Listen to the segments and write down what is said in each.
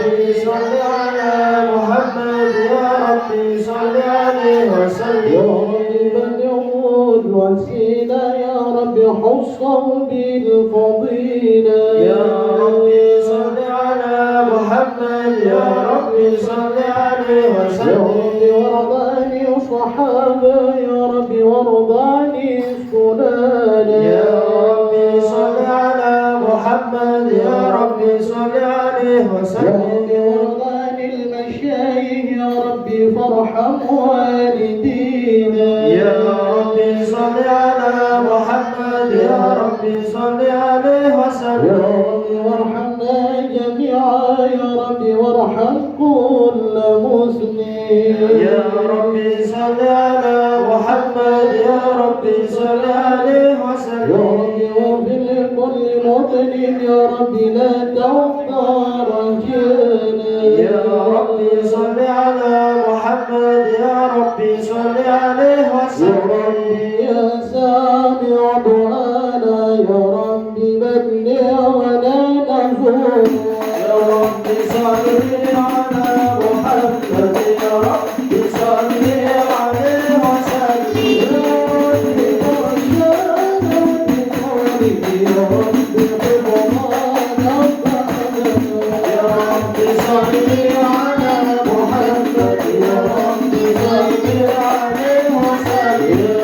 ربي صل على محمد يا ربي صل عليه وسلم يا رب بلغه الوسيلة يا رب حصه بالفضيلة يا ربي صل على محمد يا ربي صل عليه يا وسلم رب وارضاني الصحابة يا رب وارضاني السنان يا ربي صل على محمد يا ربي صل عليه يا وسلم رب وارضاني المشايخ يا رب فارحم والدينا يا ربي صل على محمد يا ربي صل عليه يا وسلم رب وارحمنا جميعا يا رب وارحم كل مسلم يا ربي صل على محمد يا ربي صل عليه يا وسلم رب واغفر لكل مذنب يا رب لا تغفر رجانا يا ربي صل على محمد يا ربي صل عليه يا وسلم رب يا سامع دعانا يا رب بلغ ولا نزول يا ربي صل على محمد يا ربي صل عليه وسلم يا ربي صل على محمد يا ربي صل عليه وسلم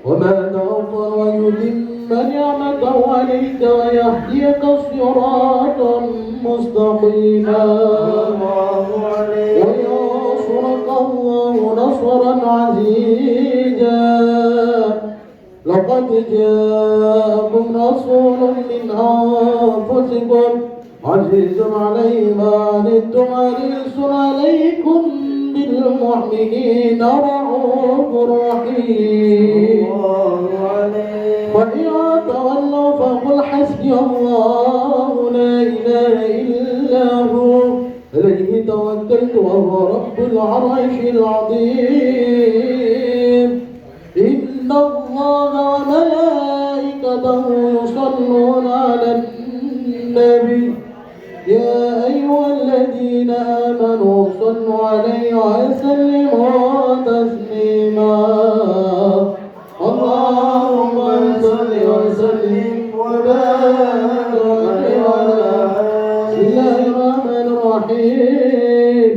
وما تغفر ويتم ويتم نعمته عليك ويهديك صراطا مستقيما وينصرك الله نصرا عزيزا لقد جاءكم رسول من أنفسكم عزيز عليه ما عنتم حريص عليكم بالمؤمنين رؤوف رحيم وإن تولوا فقل حسبي الله لا إله إلا هو عليه توكلت وهو رب العرش العظيم إن الله وملائكته يصلون على النبي يا أيها الذين آمنوا صلوا عليه وسلموا تسليما اللهم صل وسلم وبارك على بسم الله الرحمن الرحيم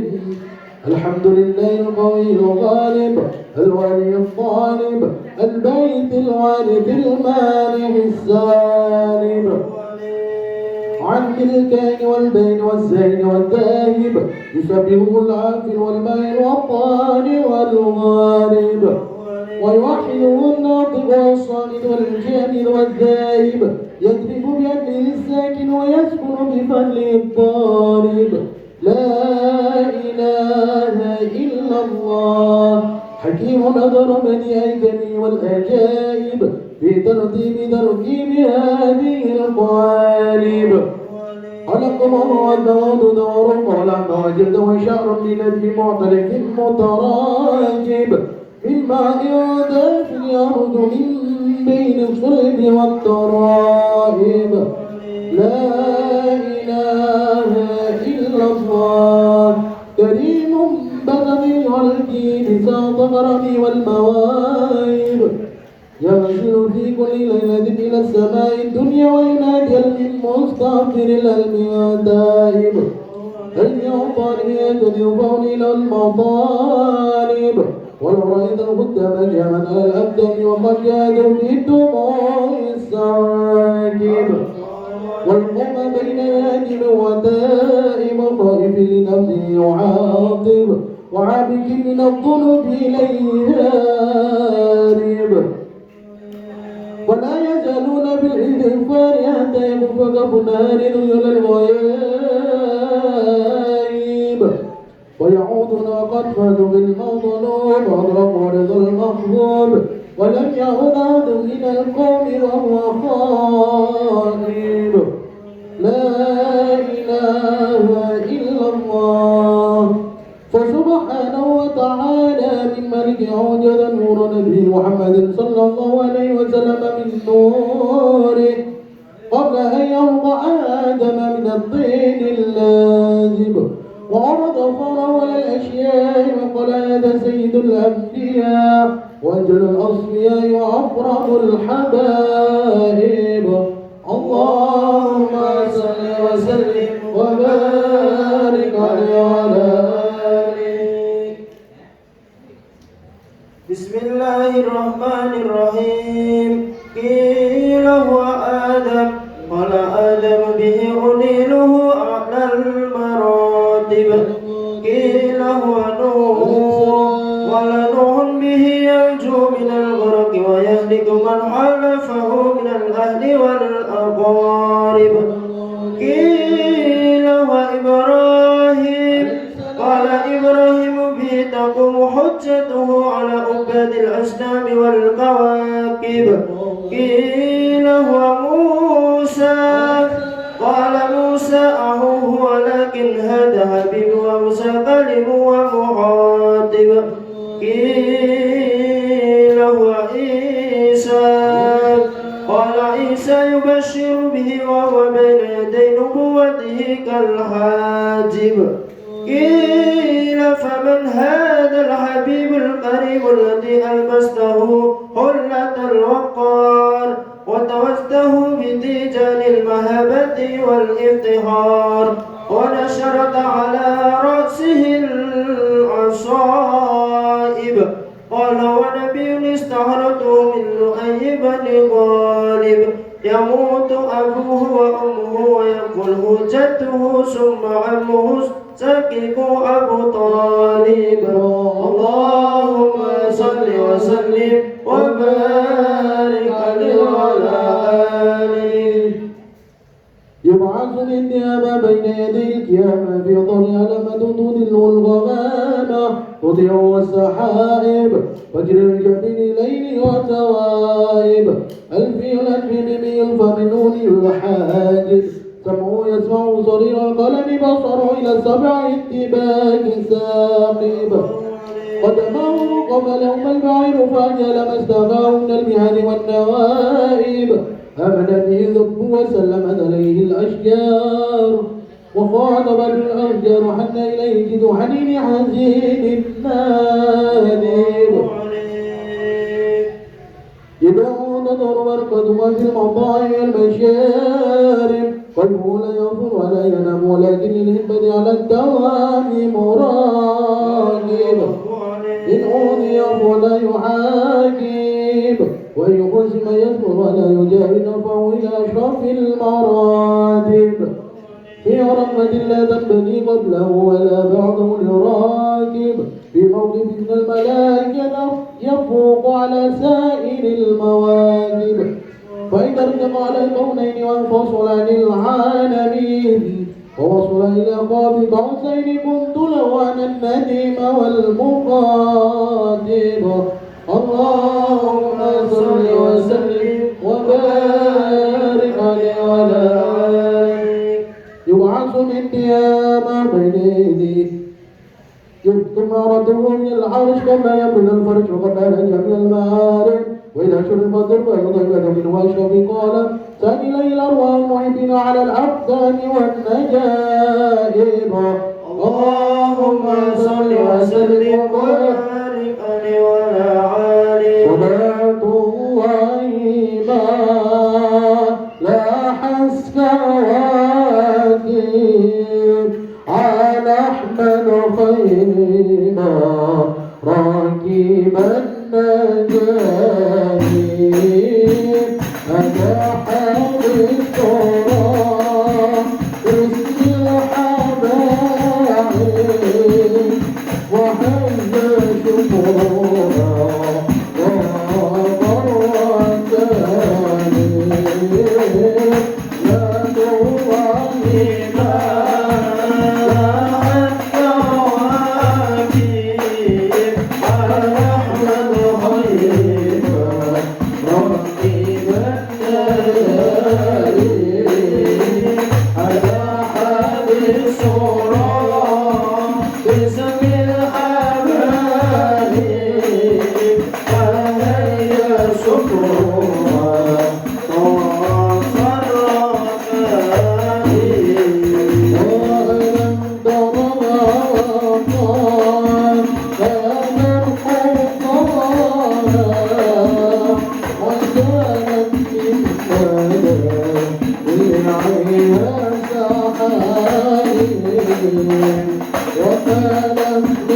الحمد لله القوي الغالب الولي الطالب البيت الوارث المانع السالب عن الكائن والبين والزين والذاهب يسبحه العافي والمائل والطارئ والغالب ويوحده الناطق والصامت والجامد والذاهب يضرب بأمره الساكن ويسكن بفضله الضارب لا إله إلا الله حكيم نظر بديع الجميع والأجائب في ترتيب تركيب هذه القوالب خلق الله والموت ورق والعم وجلد وشعر لنجم معترك متراكب من ماء دافئ يرد من بين الصلب والترائب لا إله إلا الله كريم بغضي والجيد ساط غرمي والمواهب ينزل في كل ليلة إلى السماء الدنيا وينادي المستغفر المتائب هل يعطاني يجذبون إلى المطالب ولو رأيت الخدام جاما على الأبدان وقد جادوا بالدموع السواكب والقوم بين ياجب وتائب خائف لنفسه يعاقب وعابك من الذنوب إليه هارب ولا يزالون بالاستغفار حتى يكف كف نار ذيول الغياب ويعودون وقد فازوا بالمظلوم واغرقوا رضا المغضوب ولم يعد أحد من القوم وهو خائب لا إله إلا الله فسبحانه وتعالى من ملك أوجد نور نبي محمد صلى الله عليه وسلم من نوره قبل أن يلقى آدم من الطين اللازب وعرض فرول الأشياء وقال هذا سيد الأنبياء وأجل الأصفياء وأفرح الحبائب اللهم صل وسلم وبارك عليه وعلى آله. بسم الله الرحمن الرحيم قيل هو آدم قال آدم به أنيله أعلى المراتب قيل هو نوح قال نوح به ينجو من الغرق ويهلك من حلفه من الأهل والأقارب قيل هو إبراهيم قال إبراهيم به تقوم حجته على عباد الأصنام والكواكب قيل هو موسى قال موسى أخوه ولكن هذا حبيب وموسى كلم ومخاطب قيل هو عيسى قال عيسى يبشر به وهو بين يدي نبوته كالحاجب قيل فمن هذا الحبيب القريب الذي ألبسته حلة الوقار وتوسته بتيجان المهبة والافتخار ونشرت على رأسه العصائب قال ونبي استعرته من لؤي بن بن غالب يموت أبوه وأمه ويقوله جده ثم عمه سكك أبو طالب اللهم صل وسلم وبارك عليه وعلى آله. يبعث الإنياب بين يدي القيامة في ظل علامة تضل الغمامة تضيع السحائب فجر الجبين ليل وتوائب ألفي الألف بمي الفم نون الحاجب سمعه يسمع صرير القلم بصره إلى السبع اتباك ساقب قدمه قبلهما البعير فأجل ما استغاه من المهن والنوائب آمن به الذب وسلمت عليه الأشجار وخاطب الأرجار حن إليه جد حنين حزين نادر يدعو نظر مرقد في المطاعم والمشارب قلبه لا يغفر ولا ينام ولكن للهمة على الدوام مراقب إن أوذي فلا يعاقب وإن يقسم يصبر ولا يجاهد فهو إلى أشرف المراتب في رحمة لا تنبغي قبله ولا بعده لراكب في موقف من الملائكة يفوق على سائر المواكب فإذا ارتقى على الكونين وانفصل عن العالمين ووصل إلى قاب قوسين كنت له أنا النديم والمقاتب اللهم صل وسلم وبارك عليه وعلى آله. يبعث من قيامة بين يديه ثم رده من العرش كما يبنى الفرش وقد جميع المعارف وإذا شرب الضرب يضيب منه أشرف قال سأل إليه الأرواح المحبين على الأقدام والنجائب اللهم صل وسلم وبارك عليه وعلى آله. صلاة الله ما لاح السواكب على أحمد خير ما راكب النجاهيب أنا حبيب التراب اسم الحبايب وحز شكورا وضرتني لا تظلم وكانت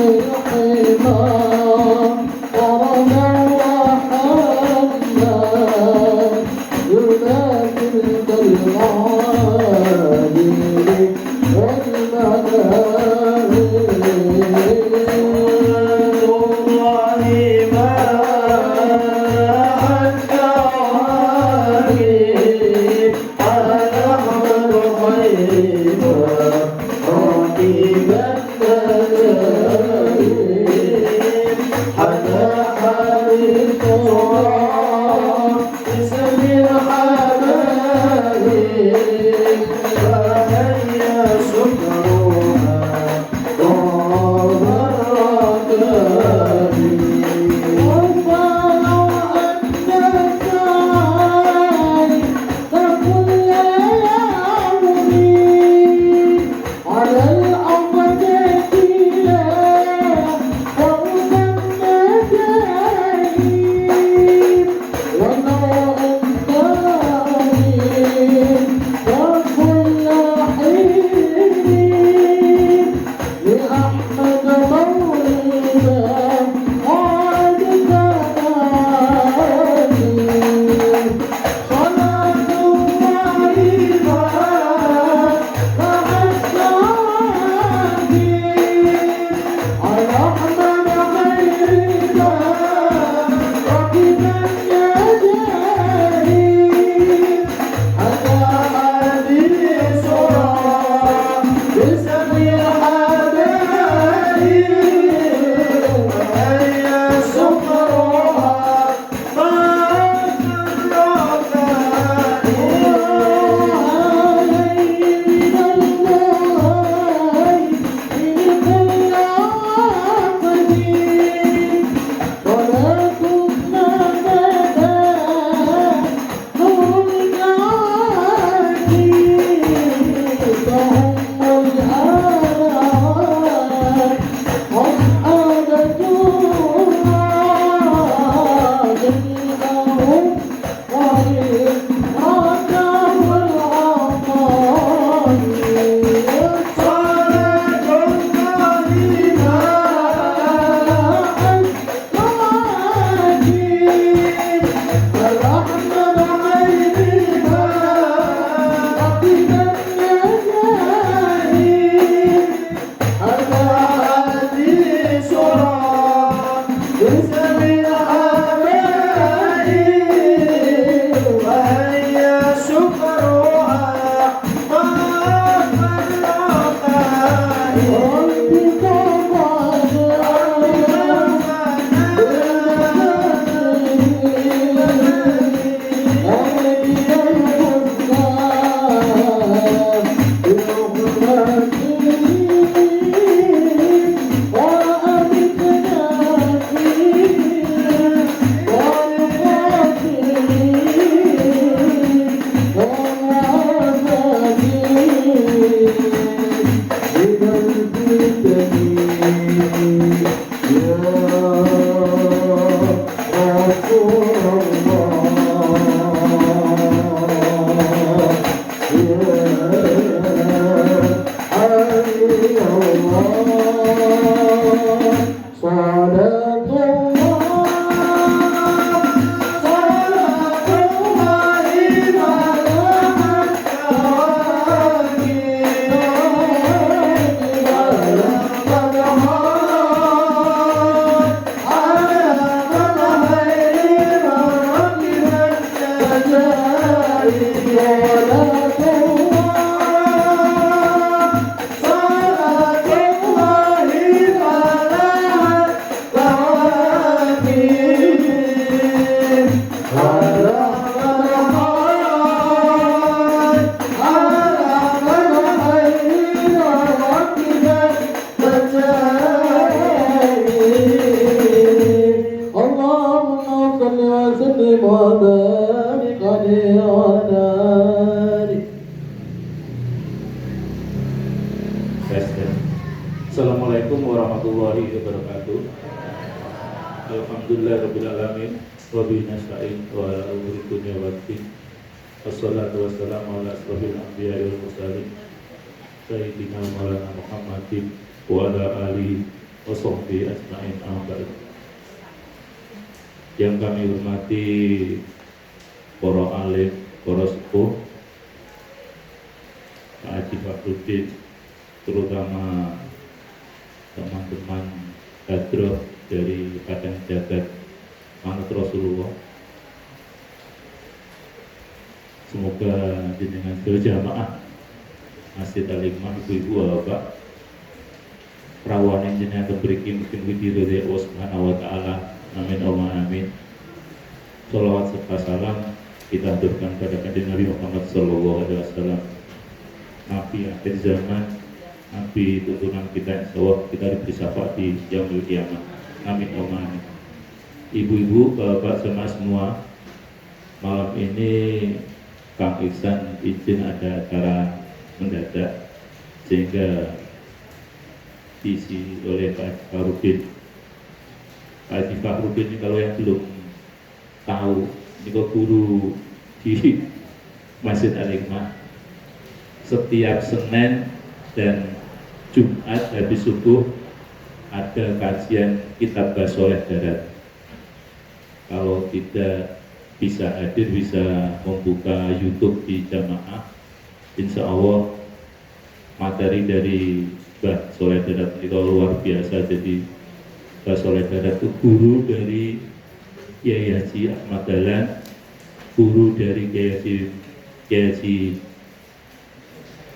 Assalamualaikum warahmatullahi wabarakatuh. Alhamdulillahirabbil alamin wa bihi nasta'in wa ala umuri dunya waddin. Wassalatu wassalamu ala asrofil anbiya'i wal mursalin sayyidina maulana Muhammadin wa ala alihi wa sahbihi ajma'in amma ba'd. Yang kami hormati para alim, para sepuh, Pak Haji Fakhruddin, terutama teman-teman kadroh dari Padang Jagat Manut Rasulullah. Semoga jenengan berjamaah Masjid Al-Hikmah, ibu-ibu, bapak, perawan yang jenengan berikin widiro dari Allah Subhanahu wa Ta'ala. Amin, Allahumma amin. Salawat serta salam kita aturkan pada kanjeng Nabi Muhammad Sallallahu Alaihi Wasallam, Nabi akhir zaman, Nabi turunan kita, insya kita diberi syafaat di yaumil kiamah. Amin, amin. Ibu-ibu, bapak, sama semua, malam ini Kang Iksan izin ada acara mendadak sehingga diisi oleh Pak Haji Fakhruddin. Pak Haji Fakhruddin ini kalau yang belum tahu, ini kok guru di Masjid Al-Hikmah. Setiap Senin dan Jumat habis subuh ada kajian kitab Basoleh Darat. Kalau tidak bisa hadir, bisa membuka YouTube di jamaah. Insya Allah materi dari Mbah Soleh Darat itu luar biasa. Jadi Mbah Soleh Darat itu guru dari Kiai Haji Ahmad Dahlan, guru dari Kiai Haji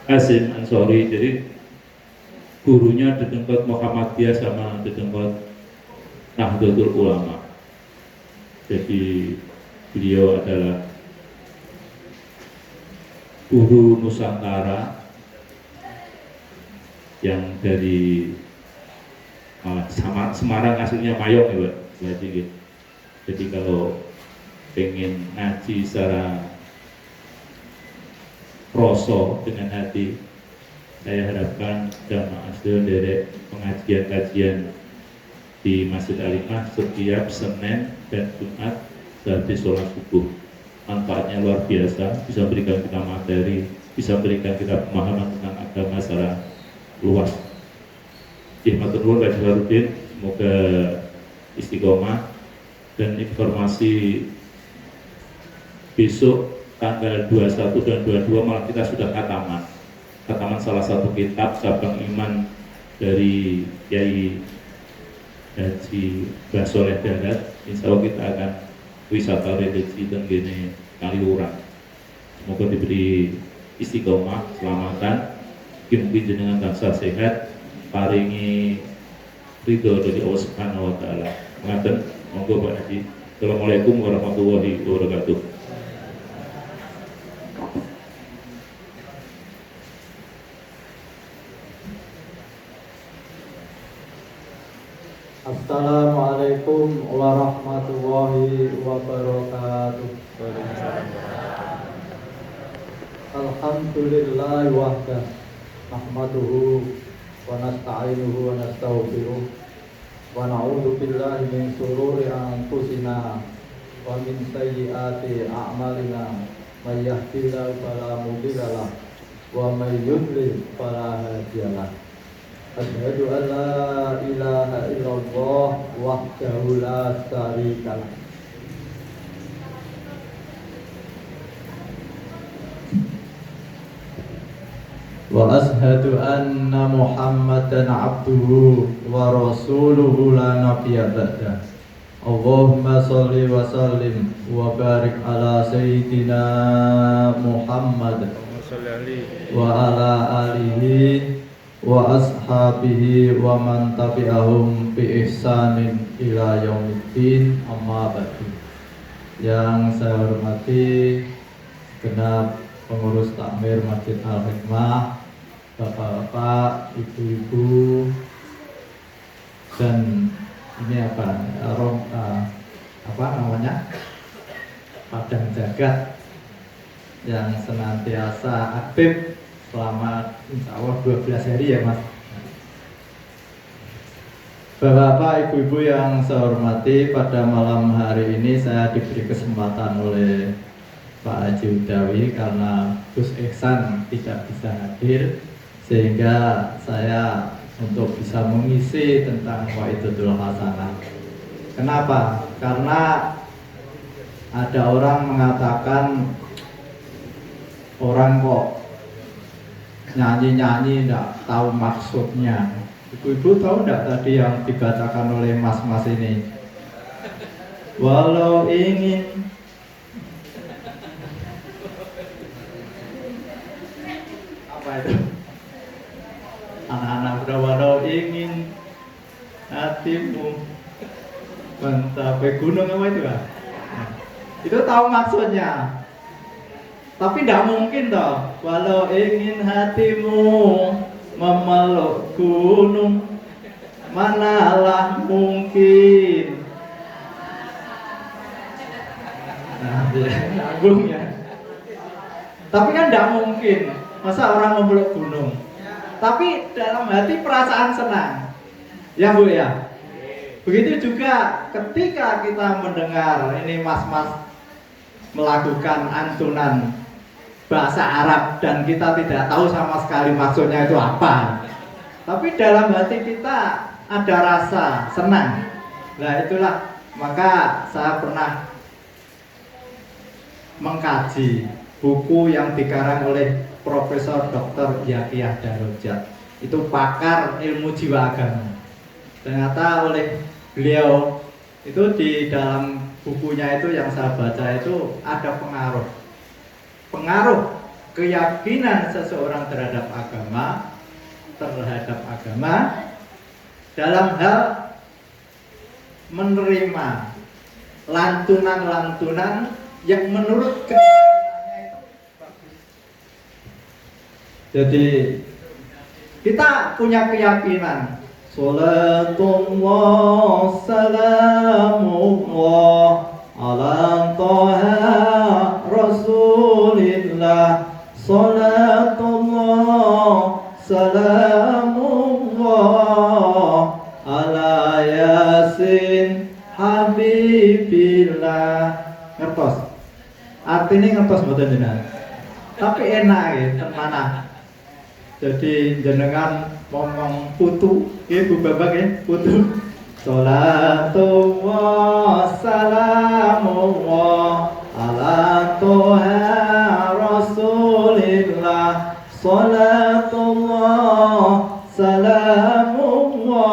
Hasyim Ansori. Jadi gurunya di tempat Muhammadiyah sama di tempat Nahdlatul Ulama. Jadi beliau adalah guru Nusantara yang dari Semarang, aslinya Mayong ya Pak. Jadi kalau pengen ngaji secara kroso dengan hati, saya harapkan jamaah sekalian dari pengajian-kajian di Masjid Al-Hikmah setiap Senin dan Jumat sehabis sholat subuh. Manfaatnya luar biasa, bisa berikan kita materi, bisa berikan kita pemahaman tentang agama secara luas. Matur nuwun Pak Jawaruddin, semoga istiqomah, dan informasi besok tanggal 21 dan 22 malah kita sudah khataman salah satu kitab cabang iman dari Kiai Haji Basoleh Darat. Insya Allah kita akan wisata religi dan gini Kaliurang. Semoga diberi istiqomah, selamatan, mungkin jenengan tansah sehat, paringi ridho dari Allah Subhanahu wa taala. Ngaten, monggo Pak Haji. Assalamualaikum warahmatullahi wabarakatuh. Assalamualaikum warahmatullahi wabarakatuh. Alhamdulillah wahdah, nahmaduhu wa nasta'inuhu wa nastaghfiruh wa na'udzu billahi min shururi anfusina wa min sayyiati a'malina, may yahdihillahu fala mudilla lahu wa may yudlil fala hadiya lahu. Asyhadu an la ilaha illallah wahdahu la syarika lah. Wa asyhadu anna Muhammadan abduhu wa rasuluhu la nabiyya ba'dah. Allahumma sholli wa sallim wa barik ala sayyidina Muhammad wa ala alihi wa ashabihi wa man tabi'ahum bi ihsanin ila yaumiddin, amma ba'du. Yang saya hormati segenap pengurus takmir Masjid Al-Hikmah, bapak-bapak, ibu-ibu, dan ini apa namanya, padang jagat yang senantiasa aktif selama insya Allah 12 hari ya Mas. Bapak-bapak, ibu-ibu yang saya hormati, pada malam hari ini saya diberi kesempatan oleh Pak Haji Udawi karena Gus Ihsan tidak bisa hadir, sehingga saya untuk bisa mengisi tentang Waidatul Hasanah. Kenapa? Karena ada orang mengatakan, orang kok nyanyi-nyanyi tidak tahu maksudnya. Ibu-ibu tahu tidak tadi yang dibacakan oleh mas-mas ini? Walau ingin apa itu? Anak-anak udah, walau ingin hatimu mencapai gunung, apa itu kan? Itu tahu maksudnya. Tapi tidak mungkin toh, walau ingin hatimu memeluk gunung, manalah mungkin. Nah, nyambung ya. Tapi kan tidak mungkin, masa orang memeluk gunung. Tapi dalam hati perasaan senang, ya Bu ya. Begitu juga ketika kita mendengar ini mas-mas melakukan antunan bahasa Arab dan kita tidak tahu sama sekali maksudnya itu apa, tapi dalam hati kita ada rasa senang. Nah itulah, maka saya pernah mengkaji buku yang dikarang oleh Profesor Dr. Yakiyah Darujat, itu pakar ilmu jiwa agama. Ternyata oleh beliau itu di dalam bukunya itu yang saya baca itu ada pengaruh keyakinan seseorang terhadap agama dalam hal menerima lantunan-lantunan yang menurut keyakinannya itu bagus. Jadi kita punya keyakinan, Salatullah salamullah ala taha rasulillah, salatullah salamullah ala yasin habibillah, artinya ngertos mboten jenengan. Tapi enak ya, temanah. Jadi jenengan ngomong putu, Bu Babak ya, putu. Salatullah salamullah ala Tuhan Rasulillah. Salatullah salamullah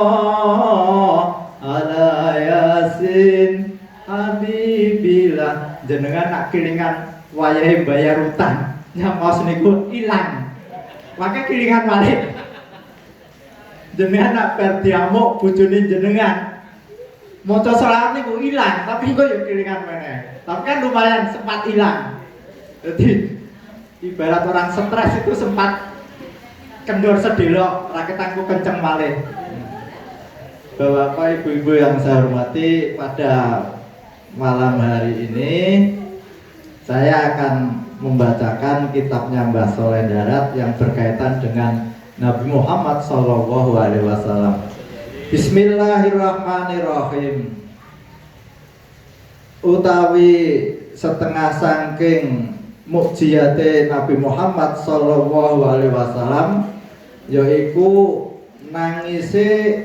ala Yasin Habibillah. Jenengan nak kilingan wayahe bayar utang, nyamos niku ilang. Maka kilingan balik. Jenengan nak berdiamuk bojone jenengan. Maca selawat niku ilang, tapi kok yo kilingan meneh. Tapi kan lumayan sempat hilang. Jadi ibarat orang stres itu sempat kendor sedelok, raketangku kenceng malih. Bapak Ibu-ibu yang saya hormati, pada malam hari ini saya akan membacakan kitabnya Mbah Soleh Darat yang berkaitan dengan Nabi Muhammad SAW. Bismillahirrahmanirrahim. Utawi setengah saking mukjizate Nabi Muhammad SAW yaiku nangise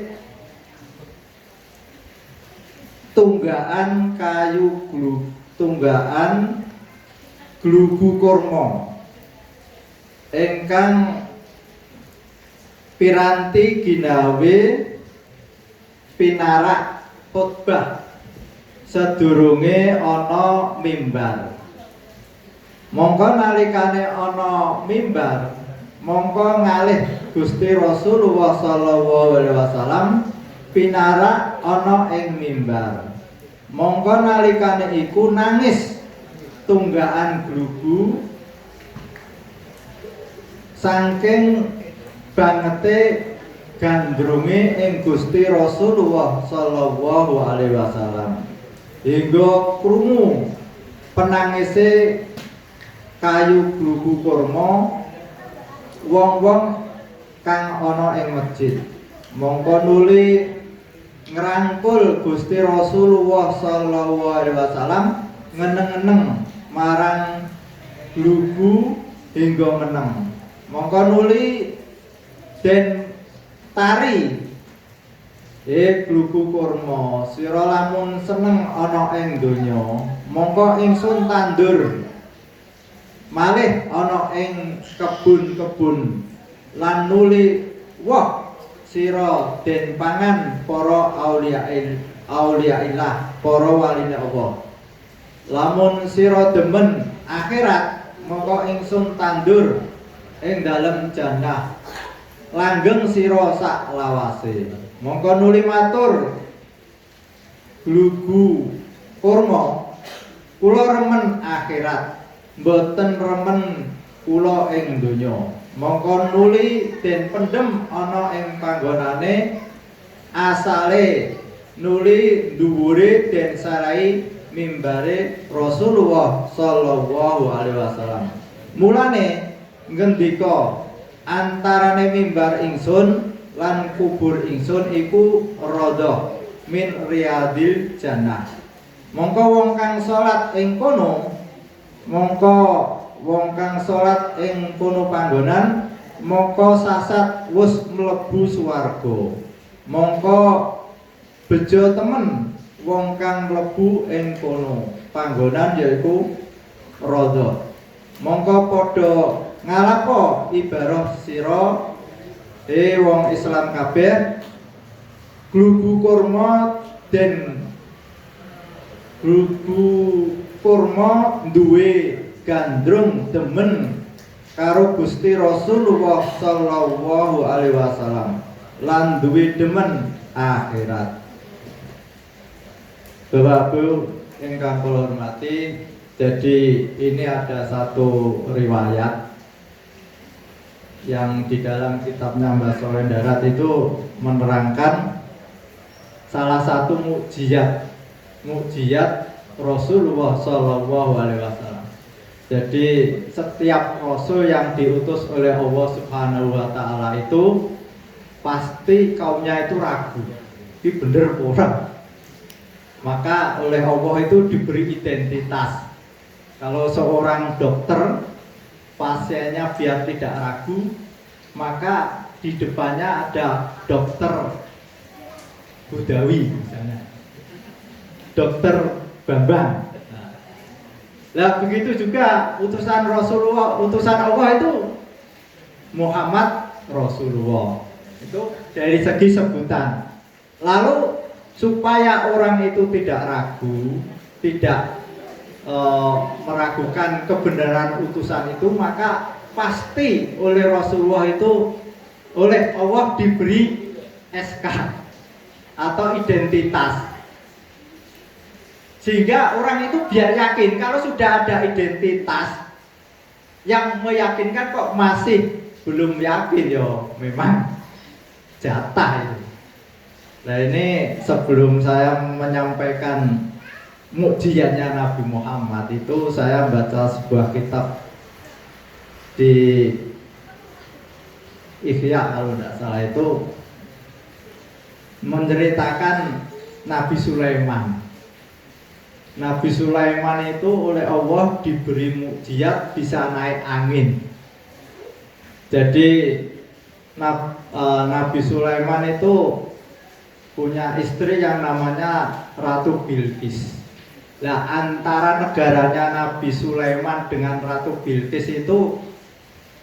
tunggaan kayu tunggaan glugu kurma ingkang piranti ginawe pinarak khotbah sedurunge ana mimbar. Mongko nalikane ana mimbar, mongko ngalih Gusti Rasulullah SAW pinarak ana ing mimbar. Mongko nalikane iku nangis tunggaan glugu saking bangete gandrunge ing Gusti Rasulullah SAW. Hingga krungu penangise kayu glugu kurma wong-wong kang ana ing masjid. Mongko nuli ngrangkul Gusti Rasulullah SAW ngeneng-eneng marang glugu hingga meneng. Mongko nuli den tari glugu kurma, sira lamun seneng ana ing donya, mongko ingsun tandur malih ana ing kebun-kebun lan nuli woh sira den pangan para auliyaillah, para waline Allah. Lamun sira demen akhirat, mongko ingsun tandur ing dalem jannah langgeng sira sak lawase. Mongko nuli matur glugu kurma, kula remen akhirat, mboten remen kula ing donya. Mongko nuli den pendhem ana ing panggonane, asale nuli dhuwure den sarai mimbare Rasulullah SAW. Mulane ngendika antarane mimbar ingsun lan kubur ingsun iku radha min riyadil jannah. Mongko wong kang salat ing kono, mongko wong kang salat ing kono panggonan, mongko sasat wis mlebu swarga. Mongko bejo temen wong kang mlebu ing kono panggonan yaiku radha. Mongko padha ngalapo ibadah sira wong Islam kabeh, glugu kurma den glugu kurma duwe gandrung demen karo Gusti Rasulullah SAW lan duwe demen akhirat. Bapak-ibu ingkang kula hormati, jadi ini ada satu riwayat yang di dalam kitabnya Mbah Soleh Darat itu menerangkan salah satu mukjizat Rasulullah SAW. Jadi setiap rasul yang diutus oleh Allah Subhanahu wa Ta'ala itu pasti kaumnya itu ragu, ini bener orang. Maka oleh Allah itu diberi identitas. Kalau seorang dokter, pasiennya biar tidak ragu, maka di depannya ada dokter Budawi misalnya, dokter Bambang. Nah, begitu juga utusan Rasulullah, utusan Allah itu Muhammad Rasulullah. Itu dari segi sebutan. Lalu supaya orang itu tidak ragu, tidak meragukan kebenaran utusan itu, maka pasti oleh Rasulullah itu, oleh Allah diberi SK atau identitas, sehingga orang itu biar yakin. Kalau sudah ada identitas yang meyakinkan kok masih belum yakin, yo memang jatah itu. Nah, ini sebelum saya menyampaikan mukjizatnya Nabi Muhammad itu, saya baca sebuah kitab di Ihya kalau tidak salah, itu menceritakan Nabi Sulaiman. Nabi Sulaiman itu oleh Allah diberi mukjizat bisa naik angin. Jadi Nabi Sulaiman itu punya istri yang namanya Ratu Bilqis. Nah, antara negaranya Nabi Sulaiman dengan Ratu Bilqis itu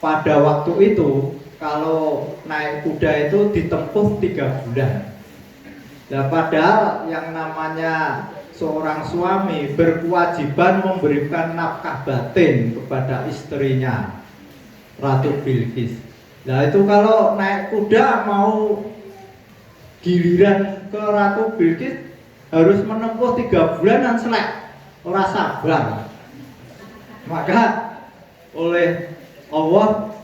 pada waktu itu kalau naik kuda itu ditempuh 3 bulan. Nah, padahal yang namanya seorang suami berkewajiban memberikan nafkah batin kepada istrinya Ratu Bilqis. Nah, itu kalau naik kuda mau giliran ke Ratu Bilqis harus menempuh 3 bulan dan selek, ora sabar. Maka oleh Allah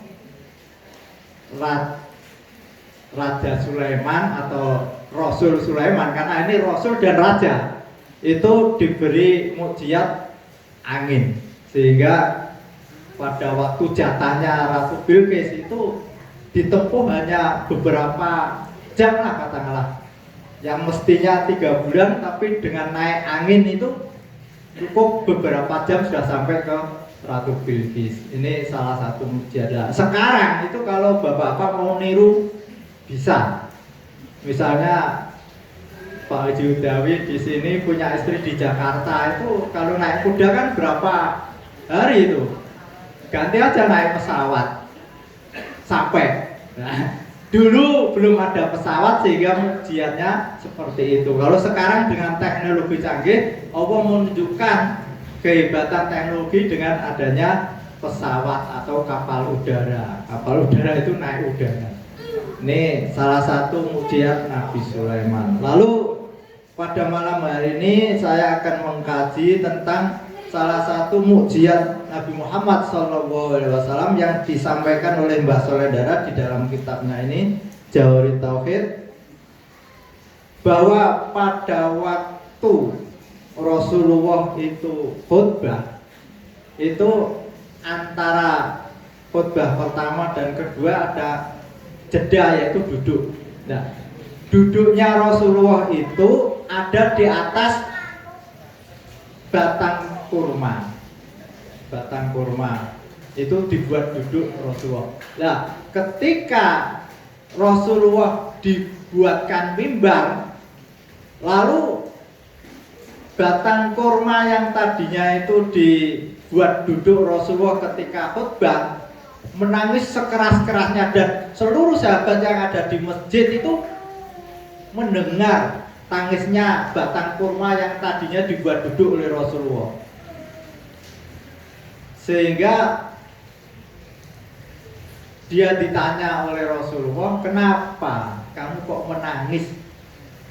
Raja Sulaiman atau Rasul Sulaiman, karena ini Rasul dan Raja, itu diberi mukjizat angin, sehingga pada waktu jatahnya Ratu Bilqis itu ditempuh hanya beberapa jam lah katakanlah, yang mestinya 3 bulan tapi dengan naik angin itu cukup beberapa jam sudah sampai ke Ratu Bilqis. Ini salah satu mukjizat. Sekarang itu kalau bapak-bapak mau niru bisa. Misalnya Pak Haji Udawi di sini punya istri di Jakarta, itu kalau naik kuda kan berapa hari itu? Ganti aja naik pesawat sampai. Nah, dulu belum ada pesawat sehingga mukjizatnya seperti itu. Kalau sekarang dengan teknologi canggih, Allah menunjukkan kehebatan teknologi dengan adanya pesawat atau kapal udara. Kapal udara itu naik udara. Ini salah satu mukjizat Nabi Sulaiman. Lalu pada malam hari ini saya akan mengkaji tentang salah satu mukjizat Nabi Muhammad SAW yang disampaikan oleh Mbah Soleh Darat di dalam kitabnya ini, Jawahir Tauhid, bahwa pada waktu Rasulullah itu khutbah, itu antara khutbah pertama dan kedua ada jeda, yaitu duduk. Nah, duduknya Rasulullah itu ada di atas batang kurma. Batang kurma itu dibuat duduk Rasulullah. Nah, ketika Rasulullah dibuatkan mimbar, lalu batang kurma yang tadinya itu dibuat duduk Rasulullah ketika khutbah menangis sekeras-kerasnya, dan seluruh sahabat yang ada di masjid itu mendengar tangisnya batang kurma yang tadinya dibuat duduk oleh Rasulullah. Sehingga dia ditanya oleh Rasulullah, "Kenapa kamu kok menangis?"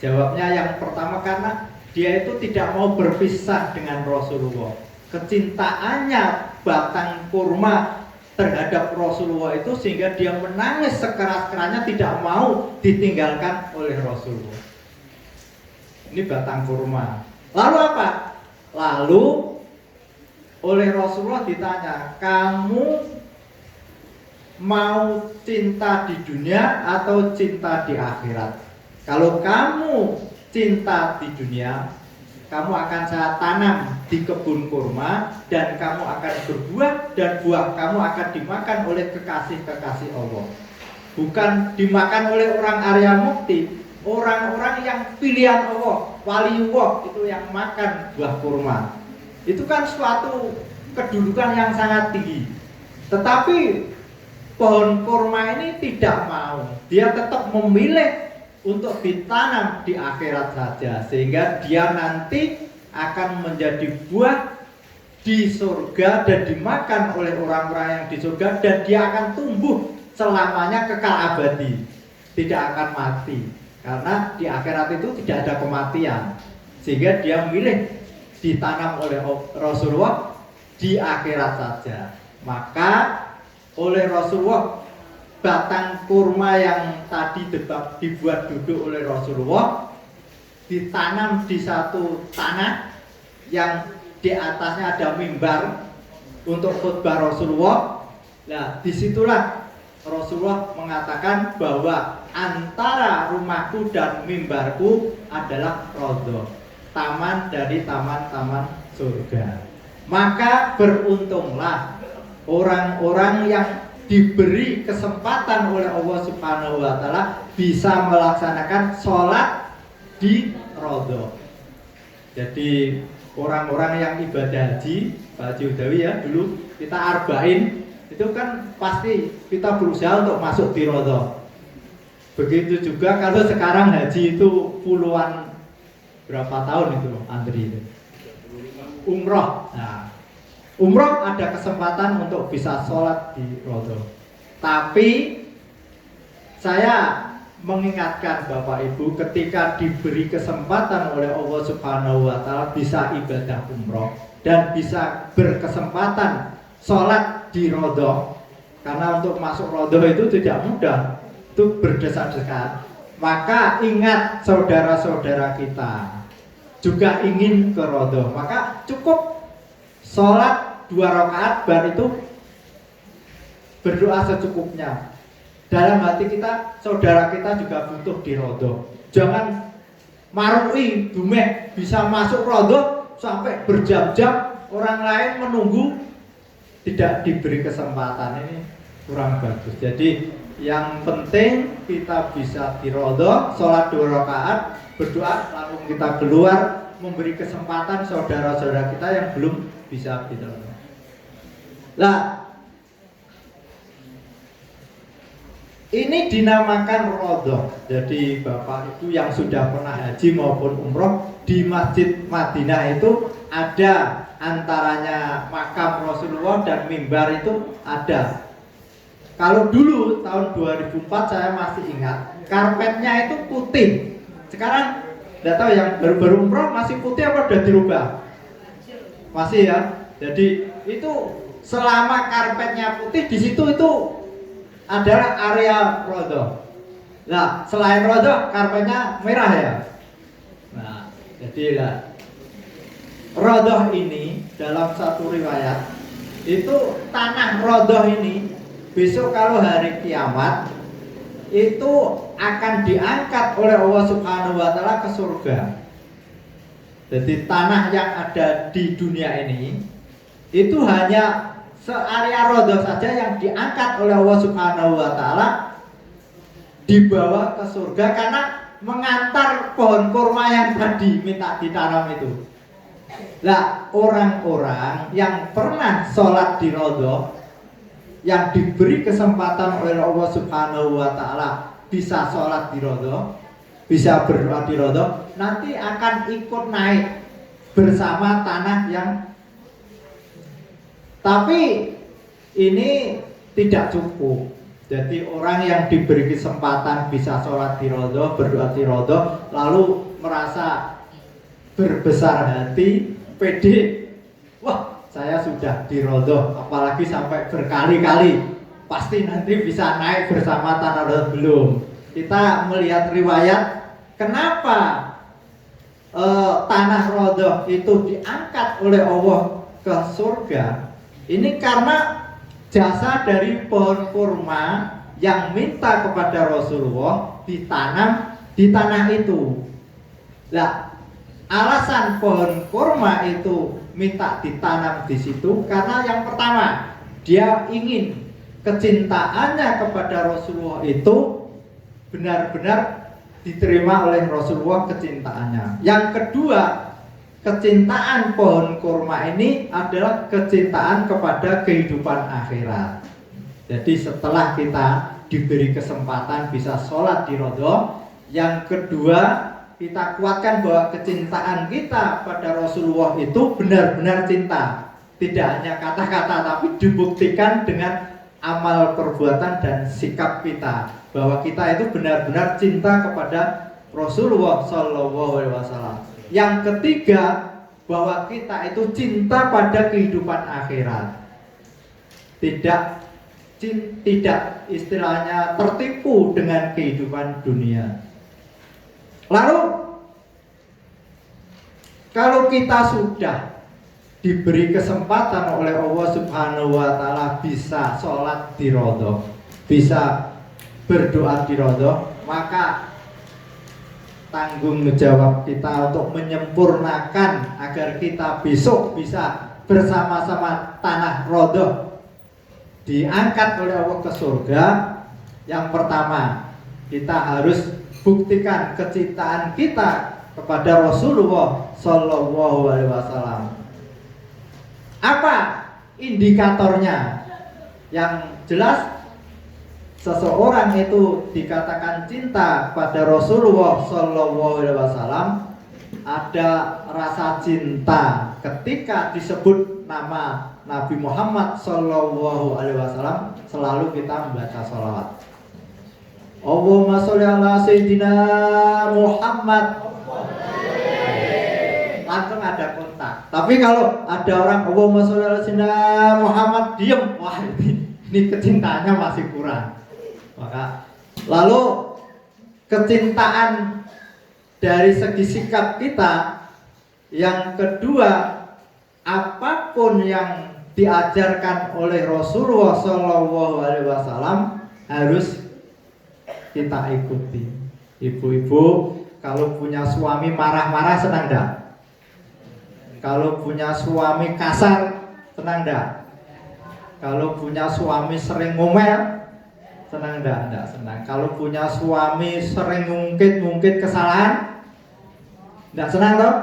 Jawabnya yang pertama, karena dia itu tidak mau berpisah dengan Rasulullah. Kecintaannya batang kurma terhadap Rasulullah itu sehingga dia menangis sekeras-kerasnya, tidak mau ditinggalkan oleh Rasulullah. Ini batang kurma. Lalu apa? Lalu oleh Rasulullah ditanya, "Kamu mau cinta di dunia atau cinta di akhirat? Kalau kamu cinta di dunia, kamu akan saya tanam di kebun kurma dan kamu akan berbuah dan buah kamu akan dimakan oleh kekasih-kekasih Allah. Bukan dimakan oleh orang Arya Mukti, orang-orang yang pilihan Allah, waliullah itu yang makan buah kurma. Itu kan suatu kedudukan yang sangat tinggi. Tetapi pohon kurma ini tidak mau. Dia tetap memilih untuk ditanam di akhirat saja, sehingga dia nanti akan menjadi buah di surga dan dimakan oleh orang-orang yang di surga, dan dia akan tumbuh selamanya kekal abadi, tidak akan mati, karena di akhirat itu tidak ada kematian, sehingga dia memilih ditanam oleh Rasulullah di akhirat saja. Maka oleh Rasulullah batang kurma yang tadi dibuat duduk oleh Rasulullah ditanam di satu tanah yang di atasnya ada mimbar untuk khutbah Rasulullah. Nah, disitulah Rasulullah mengatakan bahwa antara rumahku dan mimbarku adalah Raudhah, taman dari taman-taman surga. Maka beruntunglah orang-orang yang diberi kesempatan oleh Allah Subhanahu wa taala bisa melaksanakan sholat di Raudhah. Jadi orang-orang yang ibadah haji, Pak Haji Udawi ya, dulu kita arba'in itu kan pasti kita berusaha untuk masuk di Raudhah. Begitu juga kalau sekarang haji itu puluhan, berapa tahun itu antri itu, umroh. Nah, umroh ada kesempatan untuk bisa sholat di Raudhah. Tapi saya mengingatkan Bapak Ibu, ketika diberi kesempatan oleh Allah Subhanahu wa taala bisa ibadah umroh dan bisa berkesempatan sholat di Raudhah, karena untuk masuk Raudhah itu tidak mudah, itu berdesak-desakan. Maka ingat saudara-saudara kita juga ingin ke Raudhah, maka cukup sholat 2 rakaat, bar itu berdoa secukupnya. Dalam hati kita, saudara kita juga butuh di Raudhah. Jangan marui dumeh bisa masuk Raudhah sampai berjam-jam, orang lain menunggu tidak diberi kesempatan, ini kurang bagus. Jadi yang penting kita bisa di Raudhah, sholat 2 rakaat, berdoa, lalu kita keluar memberi kesempatan saudara-saudara kita yang belum bisa di Raudhah. Nah, ini dinamakan Raudhah. Jadi Bapak Ibu yang sudah pernah haji maupun umroh, di Masjid Madinah itu ada antaranya makam Rasulullah dan mimbar itu ada. Kalau dulu tahun 2004 saya masih ingat, karpetnya itu putih. Sekarang tidak tahu yang baru-baru umroh masih putih apa sudah dirubah? Masih ya. Jadi itu selama karpetnya putih, di situ itu adalah area Raudhah. Nah, selain Raudhah karpetnya merah ya. Nah, jadilah Raudhah ini dalam satu riwayat itu tanah Raudhah ini besok kalau hari kiamat itu akan diangkat oleh Allah Subhanahu wa taala ke surga. Jadi tanah yang ada di dunia ini itu hanya searea Raudhah saja yang diangkat oleh Allah Subhanahu wa taala dibawa ke surga karena mengantar pohon kurma yang tadi minta ditanam itu. Nah, orang-orang yang pernah sholat di Raudhah, yang diberi kesempatan oleh Allah Subhanahu wa taala bisa sholat di Raudhah, bisa berdoa di Raudhah, nanti akan ikut naik bersama tanah yang. Tapi ini tidak cukup. Jadi orang yang diberi kesempatan bisa sholat di Raudhah, berdoa di Raudhah, lalu merasa berbesar hati, pede, wah saya sudah di Raudhah, apalagi sampai berkali-kali, pasti nanti bisa naik bersama tanah Raudhah. Belum. Kita melihat riwayat kenapa tanah Raudhah itu diangkat oleh Allah ke surga. Ini karena jasa dari pohon kurma yang minta kepada Rasulullah ditanam di tanah itu. Nah, alasan pohon kurma itu minta ditanam di situ karena yang pertama dia ingin kecintaannya kepada Rasulullah itu benar-benar diterima oleh Rasulullah kecintaannya. Yang kedua, kecintaan pohon kurma ini adalah kecintaan kepada kehidupan akhirat. Jadi setelah kita diberi kesempatan bisa sholat di Rodoh, yang kedua kita kuatkan bahwa kecintaan kita pada Rasulullah itu benar-benar cinta, tidak hanya kata-kata tapi dibuktikan dengan amal perbuatan dan sikap kita bahwa kita itu benar-benar cinta kepada Rasulullah Shallallahu Alaihi Wasallam. Yang ketiga, bahwa kita itu cinta pada kehidupan akhirat, tidak istilahnya tertipu dengan kehidupan dunia. Lalu kalau kita sudah diberi kesempatan oleh Allah Subhanahu wa Ta'ala bisa sholat di Rodoh, bisa berdoa di Rodoh, maka tanggung jawab kita untuk menyempurnakan agar kita besok bisa bersama-sama tanah Rodoh diangkat oleh Allah ke surga. Yang pertama, kita harus buktikan kecintaan kita kepada Rasulullah Shallallahu Alaihi Wasallam. Apa indikatornya? Yang jelas seseorang itu dikatakan cinta pada Rasulullah Shallallahu Alaihi Wasallam, ada rasa cinta ketika disebut nama Nabi Muhammad Shallallahu Alaihi Wasallam, selalu kita membaca sholawat. Allahumma sholli ala Sayyidina Muhammad. Langsung ada kontak. Tapi kalau ada orang Allahumma sholli ala Sayyidina Muhammad diem, wah ini kecintaannya masih kurang. Maka lalu kecintaan dari segi sikap kita, yang kedua, apapun yang diajarkan oleh Rasulullah Shallallahu Alaihi Wasallam harus kita ikuti. Ibu-ibu kalau punya suami marah-marah senang enggak? Kalau punya suami kasar senang enggak? Kalau punya suami sering ngomel senang enggak? Enggak senang. Kalau punya suami sering ngungkit kesalahan enggak senang toh?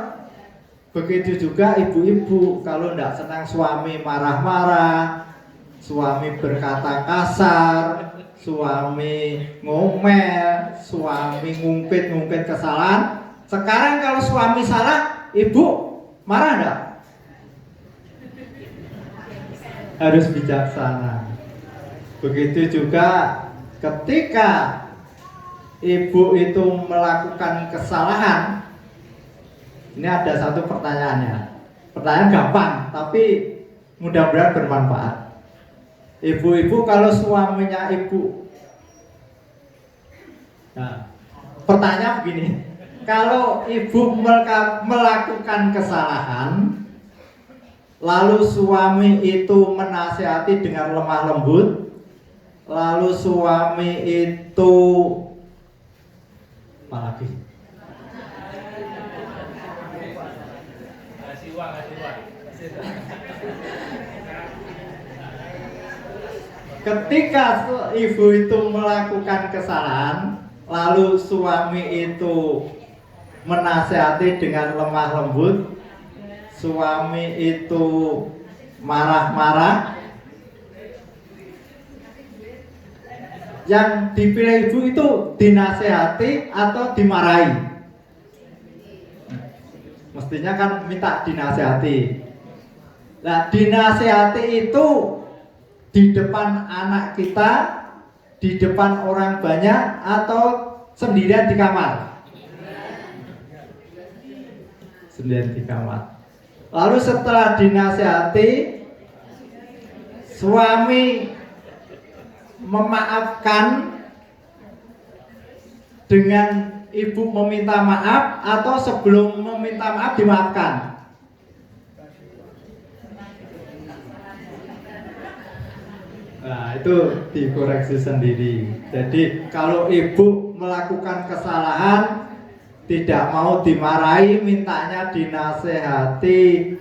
Begitu juga ibu-ibu, kalau enggak senang suami marah-marah, suami berkata kasar, suami ngomel, suami ngungkit kesalahan. Sekarang kalau suami salah, ibu marah enggak? Harus bijaksana. Begitu juga ketika ibu itu melakukan kesalahan. Ini ada satu pertanyaannya. Pertanyaan gampang, tapi mudah-mudahan bermanfaat. Ibu-ibu kalau suaminya ibu, nah, pertanyaan begini, kalau ibu melakukan kesalahan, lalu suami itu menasihati dengan lemah lembut, lalu suami itu apa lagi? Ketika ibu itu melakukan kesalahan, lalu suami itu menasihati dengan lemah lembut, suami itu marah-marah, yang dipilih ibu itu dinasihati atau dimarahi? Mestinya kan minta dinasihati. Nah, dinasihati itu di depan anak kita, di depan orang banyak, atau sendirian di kamar? Sendirian di kamar. Lalu setelah dinasihati, suami memaafkan dengan ibu meminta maaf, atau sebelum meminta maaf dimaafkan? Nah, itu dikoreksi sendiri. Jadi kalau ibu melakukan kesalahan, tidak mau dimarahi, mintanya dinasehati,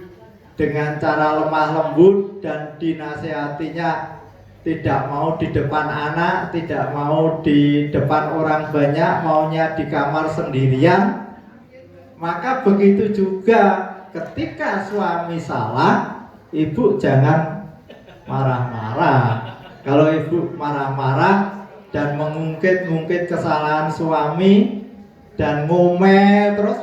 dengan cara lemah lembut dan dinasehatinya tidak mau di depan anak, tidak mau di depan orang banyak, maunya di kamar sendirian, maka begitu juga ketika suami salah, ibu jangan marah-marah. Kalau ibu marah-marah dan mengungkit-ungkit kesalahan suami dan ngomel terus,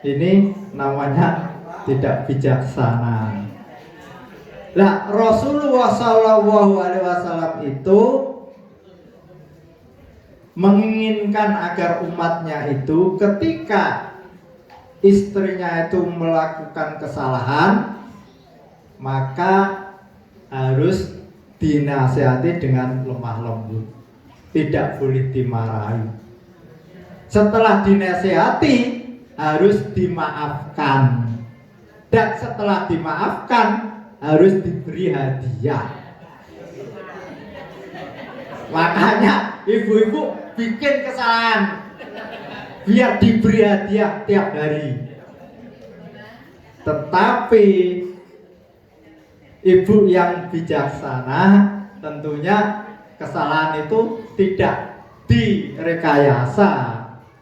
ini namanya tidak bijaksana. Nah, Rasulullah SAW itu menginginkan agar umatnya itu ketika istrinya itu melakukan kesalahan, maka harus dinasihati dengan lemah lembut, tidak boleh dimarahi. Setelah dinasihati harus dimaafkan, dan setelah dimaafkan harus diberi hadiah. Makanya ibu-ibu bikin kesalahan biar diberi hadiah tiap hari. Tetapi ibu yang bijaksana tentunya kesalahan itu tidak direkayasa.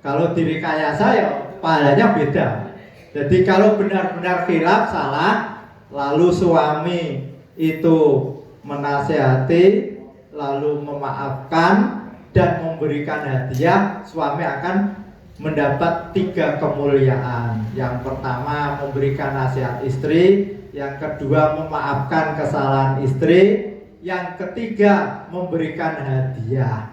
Kalau direkayasa ya pahalanya beda. Jadi kalau benar-benar khilaf salah, lalu suami itu menasehati, lalu memaafkan dan memberikan hadiah, suami akan mendapat 3 kemuliaan. Yang pertama memberikan nasihat istri, yang kedua memaafkan kesalahan istri, yang ketiga memberikan hadiah.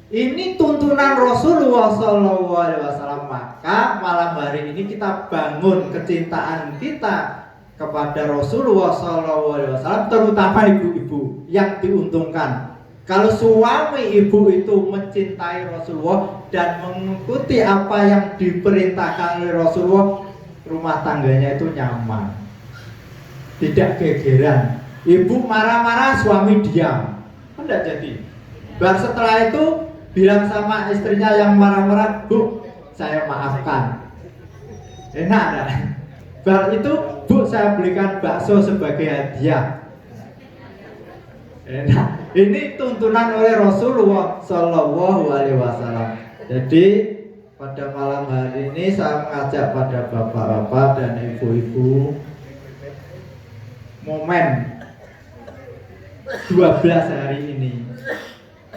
Ini tuntunan Rasulullah SAW. Maka malam hari ini kita bangun kecintaan kita kepada Rasulullah SAW, terutama ibu-ibu yang diuntungkan. Kalau suami ibu itu mencintai Rasulullah dan mengikuti apa yang diperintahkan oleh Rasulullah, rumah tangganya itu nyaman, tidak gegeran. Ibu marah-marah, suami diam, tidak jadi. Baru setelah itu bilang sama istrinya yang marah-marah, "Bu, saya maafkan." Enak enggak? Baru itu, "Bu, saya belikan bakso sebagai hadiah." Enak. Ini tuntunan oleh Rasulullah SAW. Jadi pada malam hari ini saya mengajak pada bapak-bapak dan ibu-ibu, momen 12 hari ini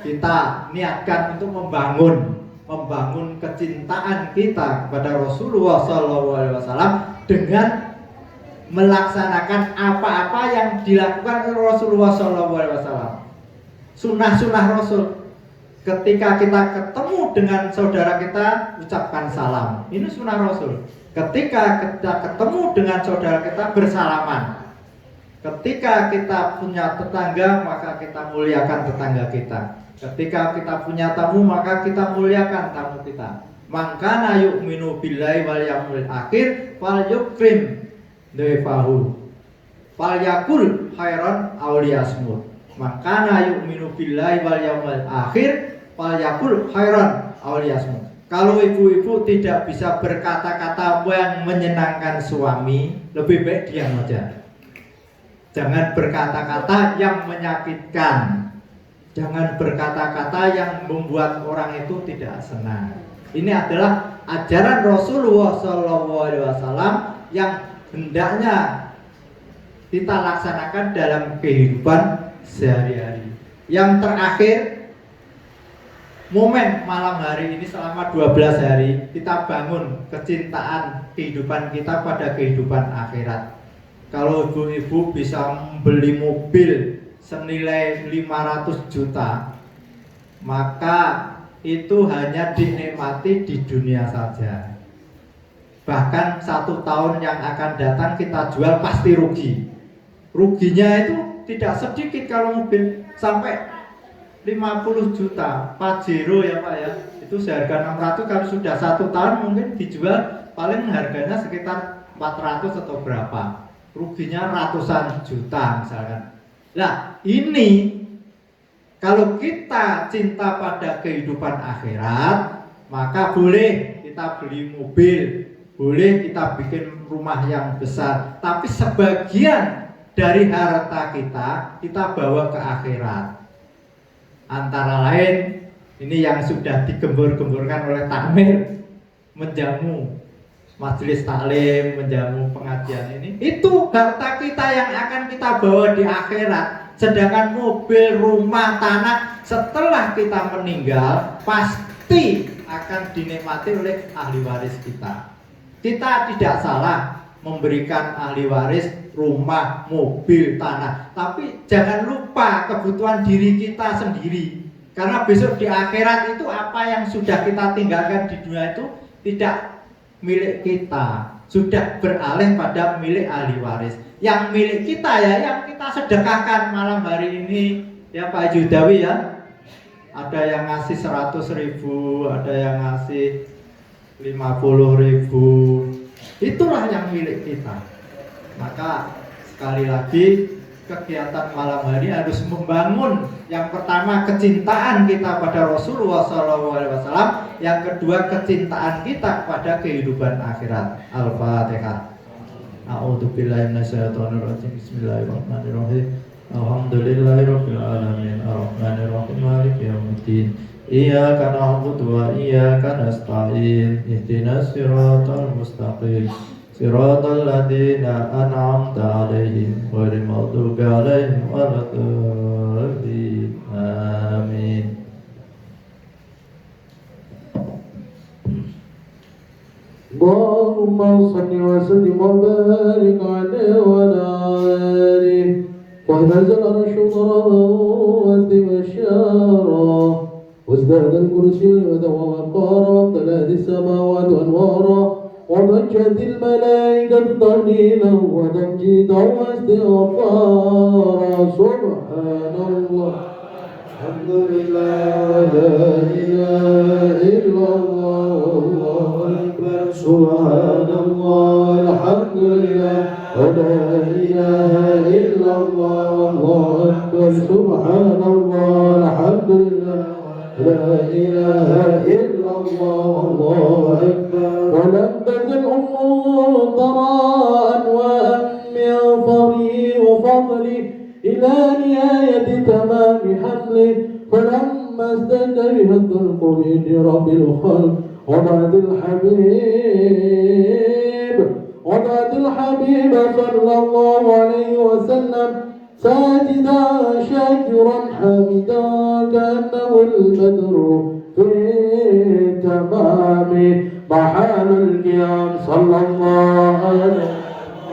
kita niatkan untuk membangun kecintaan kita kepada Rasulullah SAW dengan melaksanakan apa-apa yang dilakukan oleh Rasulullah SAW. Sunnah-sunnah Rasul. Ketika kita ketemu dengan saudara kita, ucapkan salam. Ini sunnah Rasul. Ketika kita ketemu dengan saudara kita, bersalaman. Ketika kita punya tetangga, maka kita muliakan tetangga kita. Ketika kita punya tamu, maka kita muliakan tamu kita. Mangkana yu'minu billahi wal yaumil akhir fal yukrim dhaifahu fal yakul khairan aw liyasmut. Mangkana yu'minu billahi wal yaumil akhir fal yakul khairan aw liyasmut. Kalau ibu-ibu tidak bisa berkata-kata yang menyenangkan suami, lebih baik diam aja. Jangan berkata-kata yang menyakitkan. Jangan berkata-kata yang membuat orang itu tidak senang. Ini adalah ajaran Rasulullah SAW yang hendaknya kita laksanakan dalam kehidupan sehari-hari. Yang terakhir, momen malam hari ini selama 12 hari kita bangun kecintaan kehidupan kita pada kehidupan akhirat. Kalau ibu-ibu bisa membeli mobil senilai 500 juta, maka itu hanya dinikmati di dunia saja. Bahkan 1 tahun yang akan datang kita jual pasti rugi. Ruginya itu tidak sedikit. Kalau mobil sampai 50 juta Pajero ya Pak ya, itu seharga 600, kalau sudah 1 tahun mungkin dijual paling harganya sekitar 400 atau berapa. Ruginya ratusan juta misalkan. Nah, ini kalau kita cinta pada kehidupan akhirat, maka boleh kita beli mobil, boleh kita bikin rumah yang besar, tapi sebagian dari harta kita bawa ke akhirat. Antara lain ini yang sudah digembur-gemburkan oleh takmir, menjamu majelis taklim, menjamu pengajian ini, itu harta kita yang akan kita bawa di akhirat. Sedangkan mobil, rumah, tanah setelah kita meninggal pasti akan dinikmati oleh ahli waris kita. Kita tidak salah memberikan ahli waris rumah, mobil, tanah, tapi jangan lupa kebutuhan diri kita sendiri. Karena besok di akhirat itu apa yang sudah kita tinggalkan di dunia itu tidak milik kita, sudah beralih pada milik ahli waris. Yang milik kita ya yang kita sedekahkan malam hari ini ya Pak Judawi ya. Ada yang ngasih 100.000, ada yang ngasih 50.000. Itulah yang milik kita. Maka sekali lagi kegiatan malam hari harus membangun yang pertama kecintaan kita pada Rasulullah SAW, yang kedua kecintaan kita pada kehidupan akhirat. Al-Fatihah. A'udzubillahi minasyaitonirrajim. Bismillahirrahmanirrahim. Alhamdulillahirabbil alamin. Arrahmanirrahim. Maliki yaumiddin. Iyyaka na'budu wa iyyaka nasta'in. Ihdinas siratal mustaqim. Siratal ladzina an'amta 'alaihim ghairil maghdubi 'alaihim waladdallin. Amin. Allahumma salli wa sallim wa barik 'alaihi wa 'ala alihi wa nazal arshu ضربات بشارا وازداد الكرسي وثوى وقارا وامتلأت السماوات أنوارا وضجت الملائكة تهليلا وتمجيدا واستغفارا سبحان الله الحمد لله لا إله إلا الله والله أكبر سبحان الله الحمد لله ولا إله إلا الله والله أكبر سبحان الله الحمد لله لا إله إلا الله والله أكبر ولم تزل أمور ترى أنواعا من فضله وفضله إلى نهاية تمام حمله فلما استجرهت القبيل رب الخلق وضعت الحبيب صلى الله عليه وسلم ساجدا شاكرا حامدا كأنه البدر في تمام محال القيام صلى الله عليه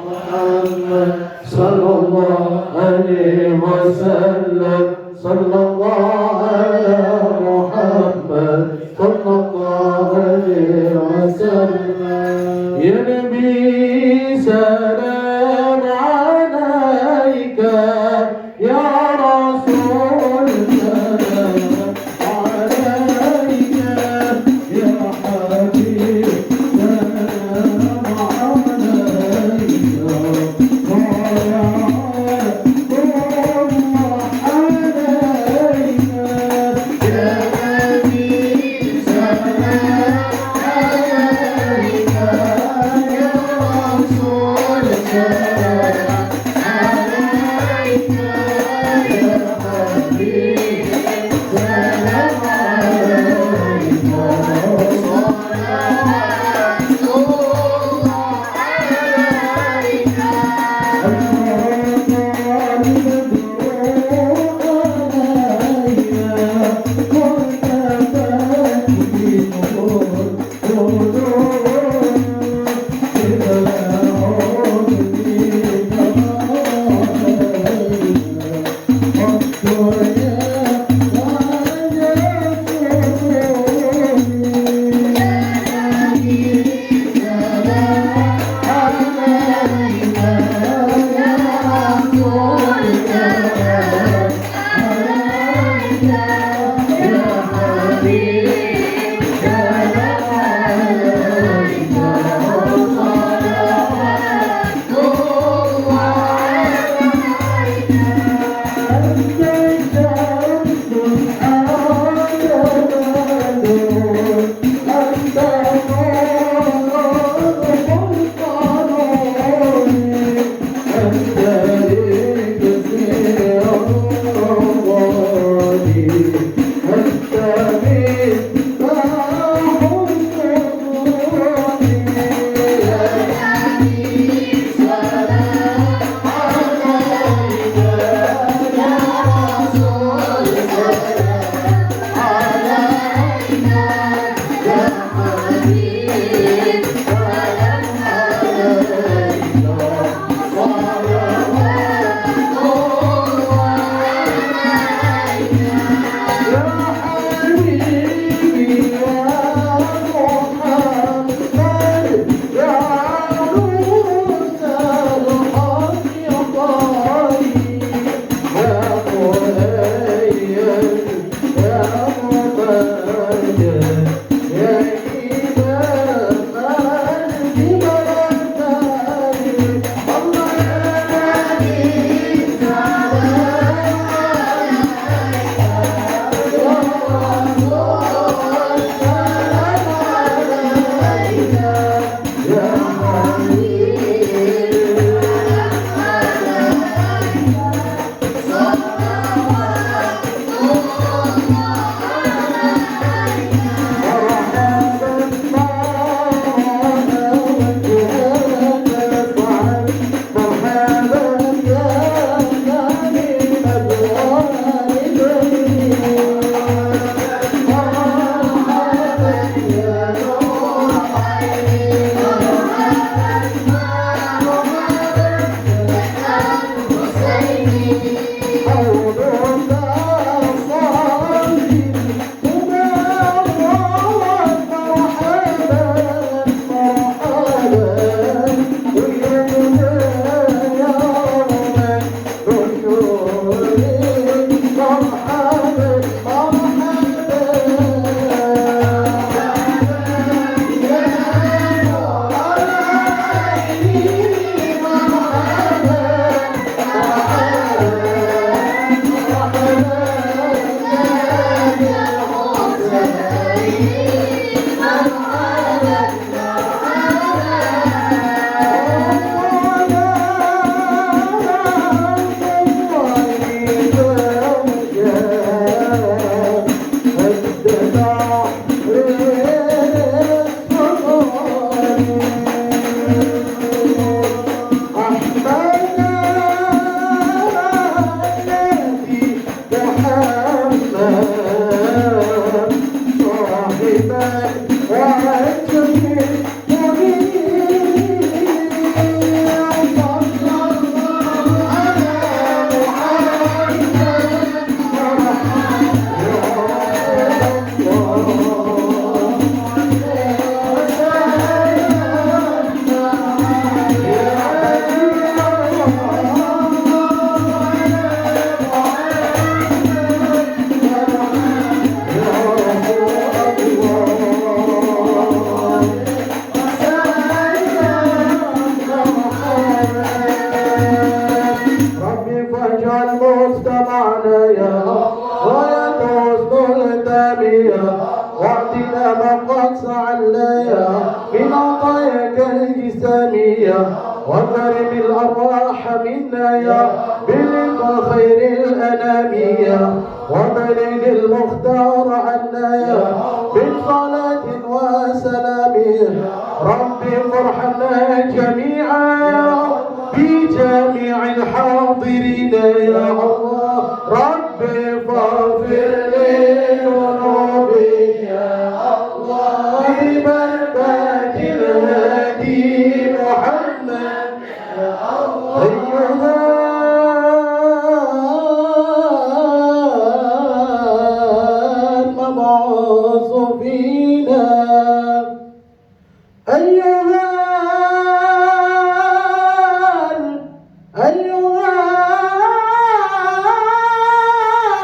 محمد صلى الله عليه وسلم صلى الله على محمد صلى الله عليه وسلم يا نبي سلام عليك يا رسول سلام عليك يا حبيب سلام عليك وكرم الأرواح منا يا بلقى خير الأنامية وبلغ المختار عنا يا بالصلاة وسلام ربي فرحنا جميعا بجميع الحاضرين يا الله ربي فاغفر لذنوبي يا الله ببركة الهادي محمد يا الله أيها المبعوث فينا أيها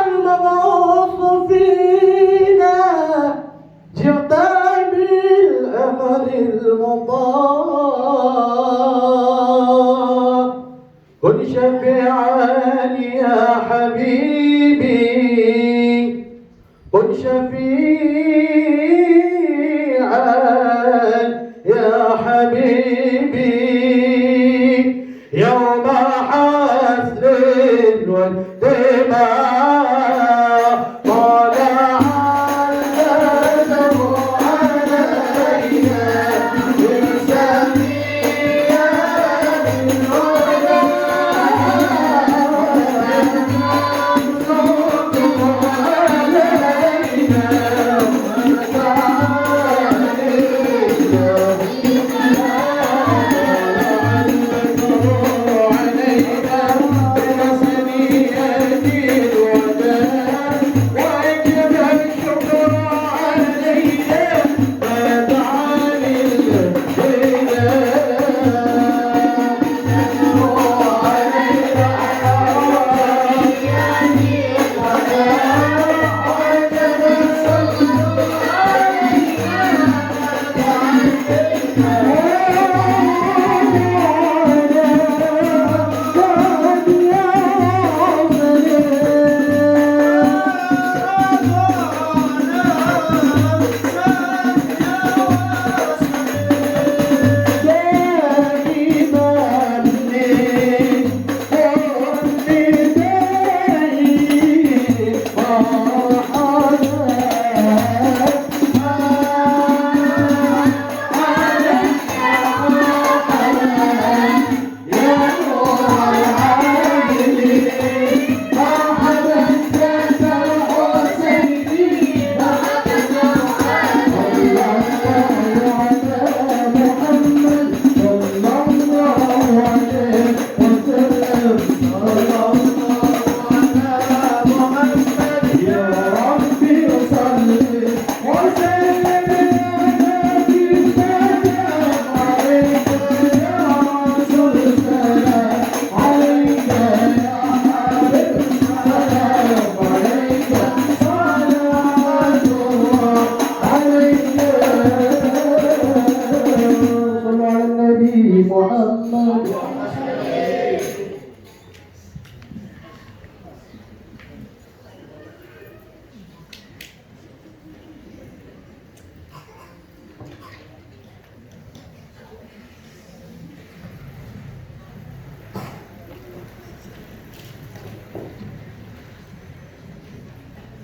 المبعوث فينا جئت بالأمر المطاع كن شفيعا يا حبيبي كن شفيعا يا حبيبي يوم حسن والدماء طلع البدر علينا من سميات الهدى علينا بنصر يدين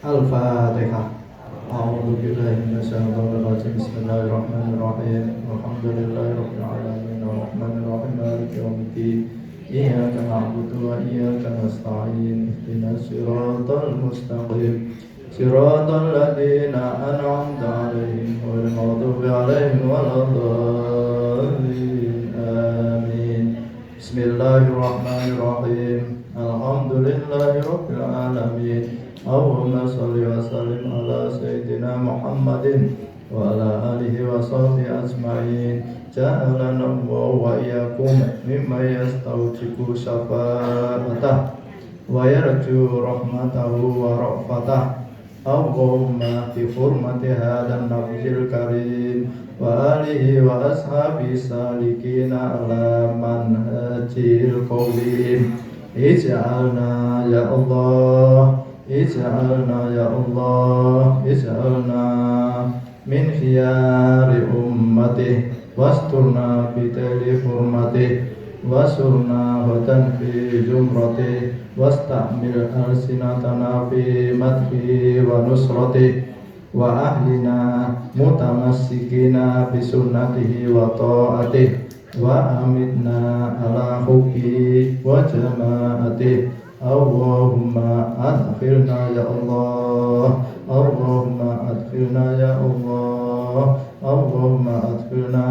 Al-Fatihah. A'udzu billahi minasyaitonir rajim. Bismillahirrahmanirrahim. Alhamdulillahirabbil alamin arrahmanir rahim maliki yaumiddin. Iyyaka na'budu wa iyyaka nasta'in. Ihdinas siratal mustaqim. Siratal ladzina an'amta 'alaihim ghairil maghdubi 'alaihim waladdallin. Amin. Bismillahirrahmanirrahim. Alhamdulillahirabbil alamin. Allahumma sholli wa sallim ala sayyidina Muhammadin wa ala alihi wa sahbihi ajma'in. Ja'alana wa iyyakum mimman yastawjibu syafa'atah wa yarju rahmatahu wa ra'fatah. Allahumma bi hurmati hadan nabiyil karim wa alihi wa ashabi salikina ala manhajil qawim. Ij'alna ya Allah, ij'alna ya Allah, ij'alna min khiyari ummati wasturna bitali hurmati wasurna wadan fi jumrati wastamil alsinatana fi madhi wa nusrati wa ahlina mutamassikina bi sunnatihi wa ta'atihi wa amitna ala hubbi wa jama'atihi. Allahumma adkhilna ya Allah, Allahumma adkhilna ya Allah, Allahumma adkhilna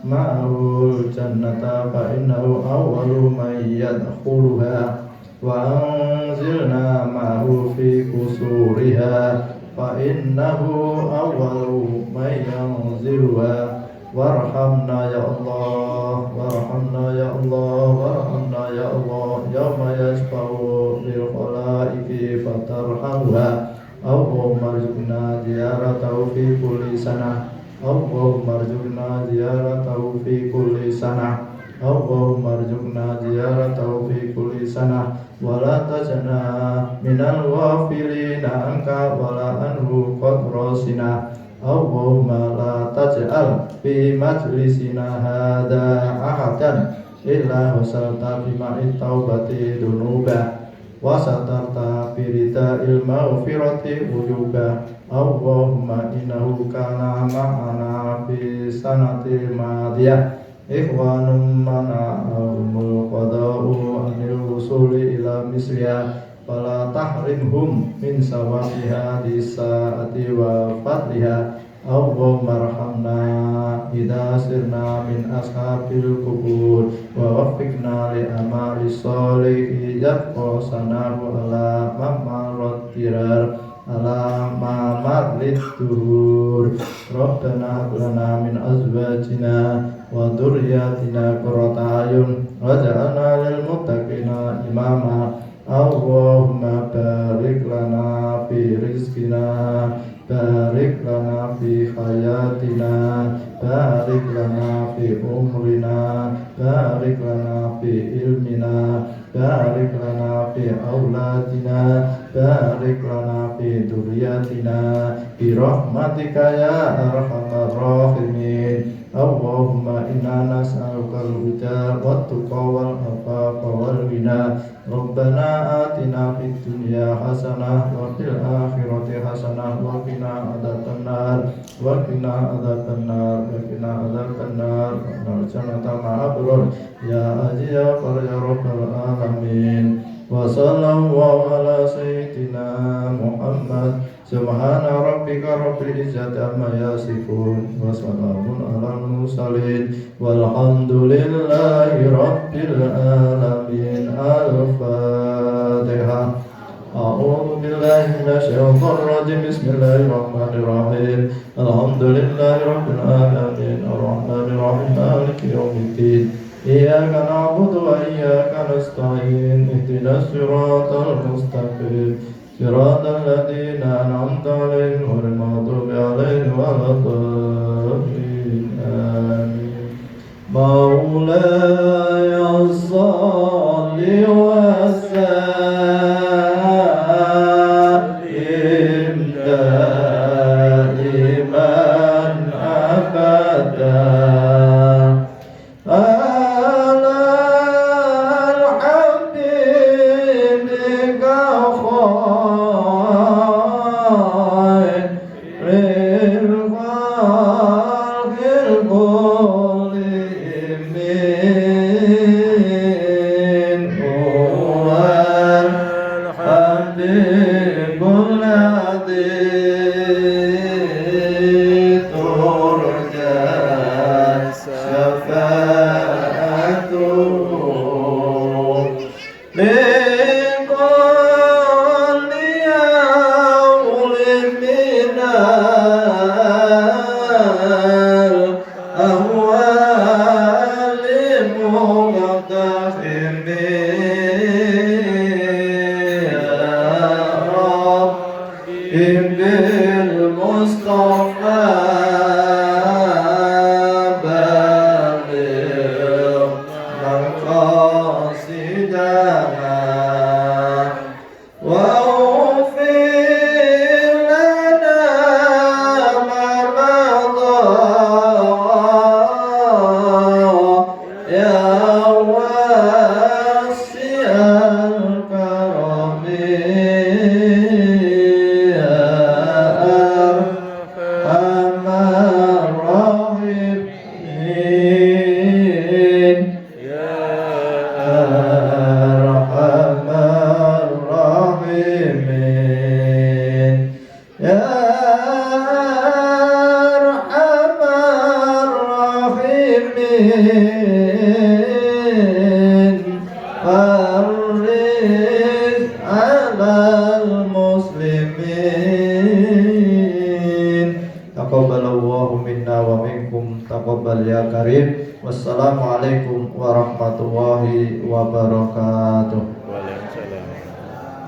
ma'ahul jannata fa innahu awwalu man yadkhuluha wa anzilna ma'ahu fi qusuriha fa innahu awwalu man yanziluha. Warhamna ya Allah, warhamna ya Allah, warhamna ya Allah, yawma yashfa'u lil khalaiqi fatarhamha. Allahumma arzuqna ziyaratahu fi kulli sanah, Allahumma arzuqna ziyaratahu fi kulli sanah, Allahumma arzuqna ziyaratahu fi kulli sanah, wa la tajna minal ghafilina anka wa la anhu qad rasina. Allahumma la taj'al fi majlisina hada ahadan illa wasalta fi ma'i taubati dunuba wa satarta fi rida'il maghfirati uyuba. Allahumma innahu kana ma'ana fi sanatil madiyah ikhwanum mana'ahumul qada'u anil wusuli ila misliha fala tahrimhum min sawabiha di saati wa fadliha. Allahumma arhamna idha sirna min ashabil kubur wa waffiqna li amali sholihi yabqa sanahu ala mamarat tirar ala mamadlit duhur. Rabbana hablana min azwajina wa dhurriyyatina qurrata a'yun waj'alna lil muttaqina imama. Allahumma barik lana fi rizqina, barik lana fi hayatina, barik lana fi umrina, barik lana fi ilmina, barik lana fi auladina, barik lana fi durriyatina, bi rahmatika ya arhamar rahimin. Allahumma inna nas'aluka al-huda wat-tuqa wal-afafa wal-ghina. Rabbana atina fid dunya hasanah wa fil akhirati hasanah wa qina adzabannar wa qina adzabannar wa qina adzabannar wa jannata ma'abrar ya aziz ya qadar ya rabbal alamin. Wa sallallahu ala sayyidina Muhammad محمد سبحان ربك رب العزة عما يصفون وسلام على المرسلين والحمد لله رب العالمين. الفاتحة. أعوذ بالله من الشيطان الرجيم. بسم الله الرحمن الرحيم. الحمد لله رب العالمين الرحمن الرحيم مالك يوم الدين إياك نعبد وإياك نستعين اهدنا الصراط المستقيم صراط الذين أنعمت عليهم غير المغضوب عليهم ولا الضالين آمين. مولاي صل وسلم دائما أبدا على حبيبك خير الخلق كلهم هو الحبيب الذي ترجى شفاعته لكل يوم من الأهوال مقتحم يا رب بالمصطفى بلغ مقاصدنا واغفر لنا ما مضى يا واسع الكرم يا أرحم الراحمين يا أرحم الراحمين يا أرحم الراحمين فرج على المسلمين. تقبل الله منا ومنكم تقبل يا كريم. Wassalamualaikum warahmatullahi wabarakatuh.